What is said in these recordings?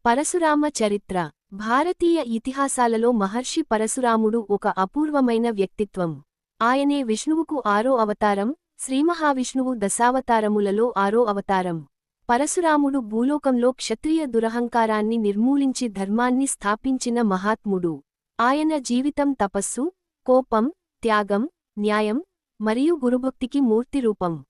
పరశురామ చరిత్ర. భారతీయ ఇతిహాసాలలో మహర్షి పరశురాముడు ఒక అపూర్వమైన వ్యక్తిత్వం. ఆయనే విష్ణువుకు ఆరో అవతారం, శ్రీమహావిష్ణువు దశావతారములలో ఆరో అవతారం. పరశురాముడు భూలోకంలో క్షత్రియ దురహంకారాన్ని నిర్మూలించి ధర్మాన్ని స్థాపించిన మహాత్ముడు. ఆయన జీవితం తపస్సు, కోపం, త్యాగం, న్యాయం, మరియు గురుభక్తికి మూర్తిరూపం.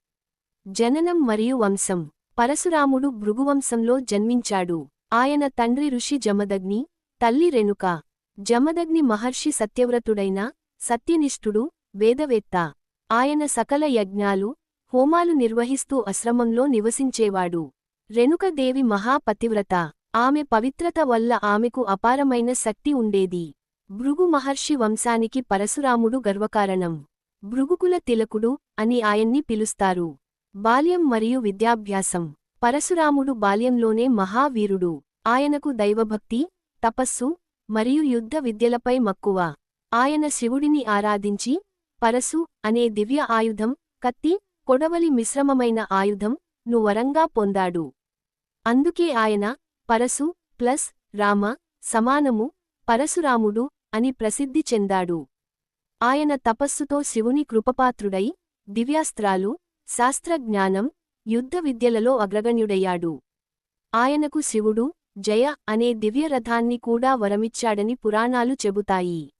జననం మరియు వంశం. పరశురాముడు భృగువంశంలో జన్మించాడు. ఆయన తండ్రి ఋషి జమదగ్ని, తల్లి రేణుక. జమదగ్ని మహర్షి సత్యవ్రతుడైన, సత్యనిష్ఠుడు, వేదవేత్త. ఆయన సకల యజ్ఞాలు, హోమాలు నిర్వహిస్తూ ఆశ్రమంలో నివసించేవాడు. రేణుకదేవి మహాపతివ్రత. ఆమె పవిత్రత వల్ల ఆమెకు అపారమైన శక్తి ఉండేది. భృగు మహర్షి వంశానికి పరశురాముడు గర్వకారణం. భృగుకుల తిలకుడు అని ఆయన్ని పిలుస్తారు. బాల్యం మరియు విద్యాభ్యాసం. పరశురాముడు బాల్యంలోనే మహావీరుడు. ఆయనకు దైవభక్తి, తపస్సు, మరియు యుద్ధ విద్యలపై మక్కువ. ఆయన శివుడిని ఆరాధించి, పరశు అనే దివ్య ఆయుధం, కత్తి, కొడవలి మిశ్రమమైన ఆయుధం ను వరంగా పొందాడు. అందుకే ఆయన పరశు ప్లస్ రామ సమానము పరశురాముడు అని ప్రసిద్ధి చెందాడు. ఆయన తపస్సుతో శివుని కృపపాత్రుడై, దివ్యాస్త్రాలు, శాస్త్రజ్ఞానం, యుద్ధ విద్యలలో అగ్రగణ్యుడయ్యాడు. ఆయనకు శివుడు జయ అనే దివ్యరథాన్ని కూడా వరమిచ్చాడని పురాణాలు చెబుతాయి.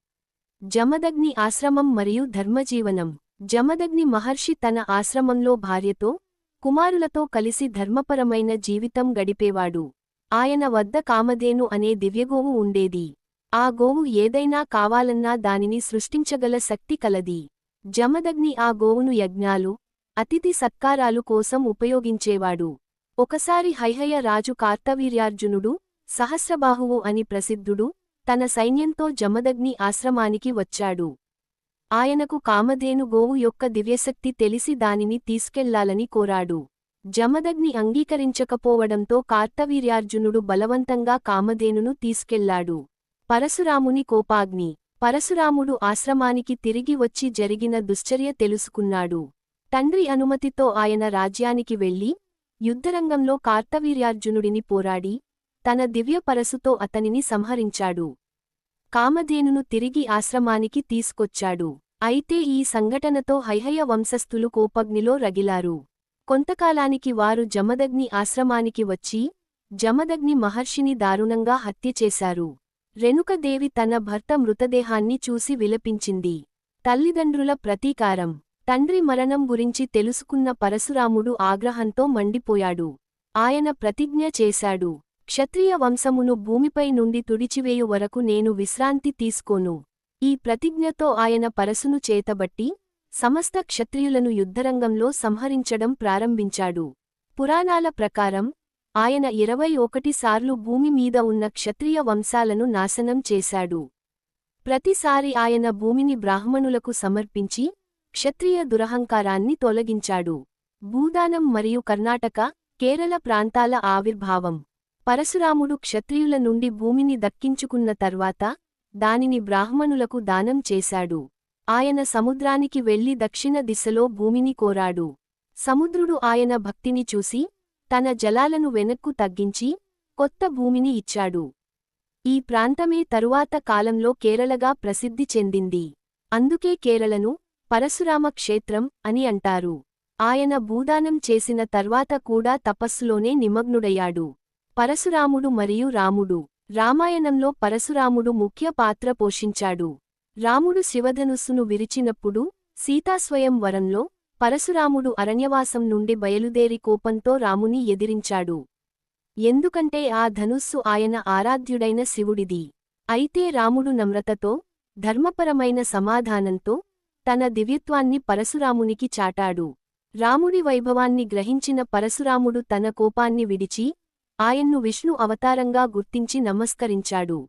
జమదగ్ని ఆశ్రమం మరియు ధర్మజీవనం. జమదగ్ని మహర్షి తన ఆశ్రమంలో భార్యతో, కుమారులతో కలిసి ధర్మపరమైన జీవితం గడిపేవాడు. ఆయన వద్ద కామధేను అనే దివ్యగోవు ఉండేది. ఆ గోవు ఏదైనా కావాలన్నా దానిని సృష్టించగల శక్తి కలది. జమదగ్ని ఆ గోవును యజ్ఞాలు, అతిథి సత్కారాలు కోసం ఉపయోగించేవాడు. ఒకసారి హైహయ రాజు కార్తవీర్యార్జునుడు, సహస్రబాహువు అని ప్రసిద్ధుడు, తన సైన్యంతో జమదగ్ని ఆశ్రమానికి వచ్చాడు. ఆయనకు కామధేను గోవు యొక్క దివ్యశక్తి తెలిసి దానిని తీసుకెళ్లాలని కోరాడు. జమదగ్ని అంగీకరించకపోవడంతో కార్తవీర్యార్జునుడు బలవంతంగా కామధేనును తీసుకెళ్లాడు. పరశురాముని కోపాగ్ని. పరశురాముడు ఆశ్రమానికి తిరిగి వచ్చి జరిగిన దుశ్చర్య తెలుసుకున్నాడు. తండ్రి అనుమతితో ఆయన రాజ్యానికి వెళ్లి, యుద్ధరంగంలో కార్తవీర్యార్జునుడిని పోరాడి, తన దివ్య పరశుతో అతనిని సంహరించాడు. కామధేనును తిరిగి ఆశ్రమానికి తీసుకొచ్చాడు. అయితే ఈ సంఘటనతో హైహయ వంశస్థులు కోపగ్నిలో రగిలారు. కొంతకాలానికి వారు జమదగ్ని ఆశ్రమానికి వచ్చి, జమదగ్ని మహర్షిని దారుణంగా హత్యచేశారు. రేణుకదేవి తన భర్త మృతదేహాన్ని చూసి విలపించింది. తల్లిదండ్రుల ప్రతీకారం. తండ్రి మరణం గురించి తెలుసుకున్న పరశురాముడు ఆగ్రహంతో మండిపోయాడు. ఆయన ప్రతిజ్ఞ చేశాడు, క్షత్రియ వంశమును భూమిపై నుండి తుడిచివేయు వరకు నేను విశ్రాంతి తీసుకోను. ఈ ప్రతిజ్ఞతో ఆయన పరశును చేతబట్టి, సమస్త క్షత్రియులను యుద్ధరంగంలో సంహరించడం ప్రారంభించాడు. పురాణాల ప్రకారం, ఆయన 21 సార్లు భూమి మీద ఉన్న క్షత్రియ వంశాలను నాశనం చేశాడు. ప్రతిసారి ఆయన భూమిని బ్రాహ్మణులకు సమర్పించి, క్షత్రియ దురహంకారాన్ని తొలగించాడు. భూదానం మరియు కర్ణాటక, కేరళ ప్రాంతాల ఆవిర్భావం. పరశురాముడు క్షత్రియుల నుండి భూమిని దక్కించుకున్న తర్వాత, దానిని బ్రాహ్మణులకు దానం చేశాడు. ఆయన సముద్రానికి వెళ్లి దక్షిణ దిశలో భూమిని కోరాడు. సముద్రుడు ఆయన భక్తిని చూసి, తన జలాలను వెనక్కు తగ్గించి, కొత్త భూమిని ఇచ్చాడు. ఈ ప్రాంతమే తరువాత కాలంలో కేరళగా ప్రసిద్ధి చెందింది. అందుకే కేరళను పరశురామ క్షేత్రం అని అంటారు. ఆయన భూదానం చేసిన తర్వాత కూడా తపస్సులోనే నిమగ్నుడయ్యాడు. పరశురాముడు మరియు రాముడు. రామాయణంలో పరశురాముడు ముఖ్య పాత్ర పోషించాడు. రాముడు శివధనుస్సును విరిచినప్పుడు, సీతాస్వయంవరంలో, పరశురాముడు అరణ్యవాసం నుండి బయలుదేరి కోపంతో రాముని ఎదిరించాడు. ఎందుకంటే ఆ ధనుస్సు ఆయన ఆరాధ్యుడైన శివుడిది. అయితే రాముడు నమ్రతతో, ధర్మపరమైన సమాధానంతో, తన దివ్యత్వాన్ని పరశురామునికి చాటాడు. రాముడి వైభవాన్ని గ్రహించిన పరశురాముడు తన కోపాన్ని విడిచి, ఆయన్ను విష్ణు అవతారంగా గుర్తించి నమస్కరించాడు.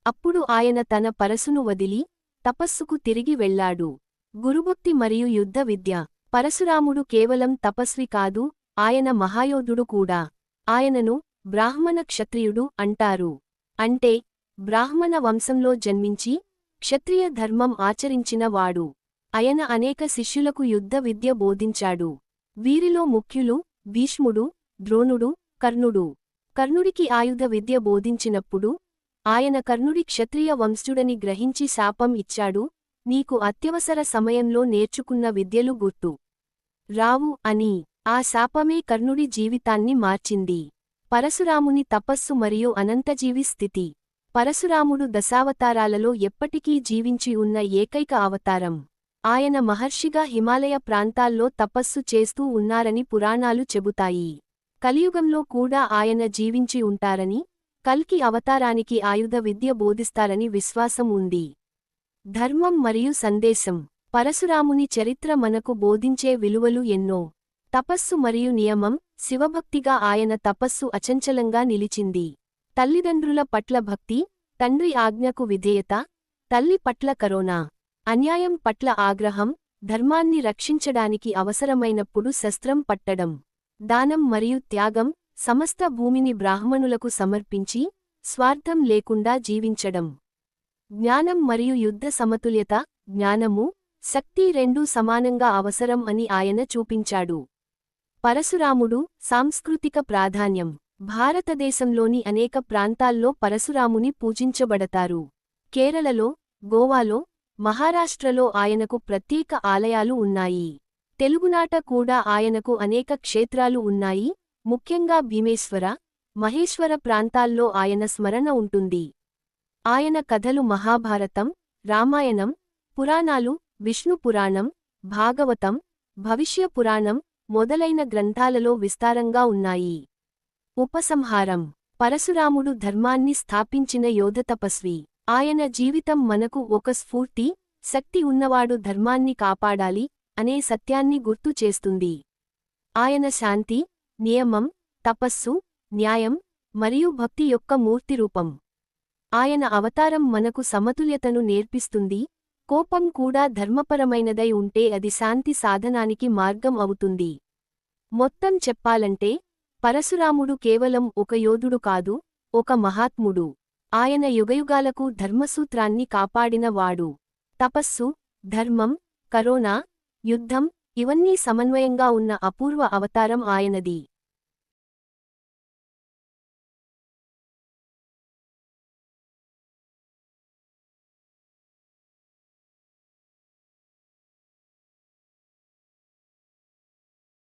అప్పుడు ఆయన తన పరశును వదిలి, తపస్సుకు తిరిగి వెళ్లాడు. గురుభక్తి మరియు యుద్ధ విద్య. పరశురాముడు కేవలం తపస్వి కాదు, ఆయన మహాయోధుడు కూడా. ఆయనను బ్రాహ్మణ క్షత్రియుడు అంటారు. అంటే, బ్రాహ్మణ వంశంలో జన్మించి, క్షత్రియ ధర్మం ఆచరించిన వాడు. ఆయన అనేక శిష్యులకు యుద్ధ విద్య బోధించాడు. వీరిలో ముఖ్యులు భీష్ముడు, ద్రోణుడు, కర్ణుడు. కర్ణుడికి ఆయుధ విద్య బోధించినప్పుడు ఆయన కర్ణుడి క్షత్రియ వంశుడని గ్రహించి శాపం ఇచ్చాడు, నీకు అత్యవసర సమయంలో నేర్చుకున్న విద్యలు గుర్తు రావు అని. ఆ శాపమే కర్ణుడి జీవితాన్ని మార్చింది. పరశురాముని తపస్సు మరియు అనంతజీవి స్థితి. పరశురాముడు దశావతారాలలో ఎప్పటికీ జీవించి ఉన్న ఏకైక అవతారం. ఆయన మహర్షిగా హిమాలయ ప్రాంతాల్లో తపస్సు చేస్తూ ఉన్నారని పురాణాలు చెబుతాయి. కలియుగంలో కూడా ఆయన జీవించి ఉంటారని, కల్కి అవతారానికి ఆయుధ విద్య బోధిస్తారని విశ్వాసం ఉంది. ధర్మం మరియు సందేశం. పరశురాముని చరిత్ర మనకు బోధించే విలువలు ఎన్నో. తపస్సు మరియు నియమం. శివభక్తిగా ఆయన తపస్సు అచంచలంగా నిలిచింది. తల్లిదండ్రుల పట్ల భక్తి, తండ్రి ఆజ్ఞకు విధేయత, తల్లి పట్ల కరుణ, అన్యాయం పట్ల ఆగ్రహం, ధర్మాన్ని రక్షించడానికి అవసరమైనప్పుడు శస్త్రం పట్టడం, దానం మరియు త్యాగం, సమస్త భూమిని బ్రాహ్మణులకు సమర్పించి, స్వార్థం లేకుండా జీవించడం. జ్ఞానం మరియు యుద్ధ సమతుల్యత. జ్ఞానము, శక్తి రెండూ సమానంగా అవసరం అని ఆయన చూపించాడు. పరశురాముడు. సాంస్కృతిక ప్రాధాన్యం. భారతదేశంలోని అనేక ప్రాంతాల్లో పరశురాముని పూజించబడతారు. కేరళలో, గోవాలో, మహారాష్ట్రలో ఆయనకు ప్రత్యేక ఆలయాలు ఉన్నాయి. తెలుగునాట కూడా ఆయనకు అనేక క్షేత్రాలు ఉన్నాయి, ముఖ్యంగా భీమేశ్వర, మహేశ్వర ప్రాంతాల్లో ఆయన స్మరణ ఉంటుంది. ఆయన కథలు మహాభారతం, రామాయణం, పురాణాలు, విష్ణు పురాణం, భాగవతం, భవిష్య పురాణం మొదలైన గ్రంథాలలో విస్తారంగా ఉన్నాయి. ఉపసంహారం. పరశురాముడు ధర్మాన్ని స్థాపించిన యోధతపస్వి. ఆయన జీవితం మనకు ఒక స్ఫూర్తి, శక్తి ఉన్నవాడు ధర్మాన్ని కాపాడాలి అనే సత్యాన్ని గుర్తు చేస్తుంది. ఆయన శాంతి, నియమం, తపస్సు, న్యాయం మరియు భక్తి యొక్క మూర్తిరూపం. ఆయన అవతారం మనకు సమతుల్యతను నేర్పిస్తుంది. కోపం కూడా ధర్మపరమైనదై ఉంటే అది శాంతి సాధనానికి మార్గం అవుతుంది. మొత్తం చెప్పాలంటే, పరశురాముడు కేవలం ఒక యోధుడు కాదు, ఒక మహాత్ముడు. ఆయన యుగయుగాలకు ధర్మసూత్రాన్ని కాపాడిన వాడు. తపస్సు, ధర్మం, కరుణ, యుద్ధం ఇవన్నీ సమన్వయంగా ఉన్న అపూర్వ అవతారం ఆయనది.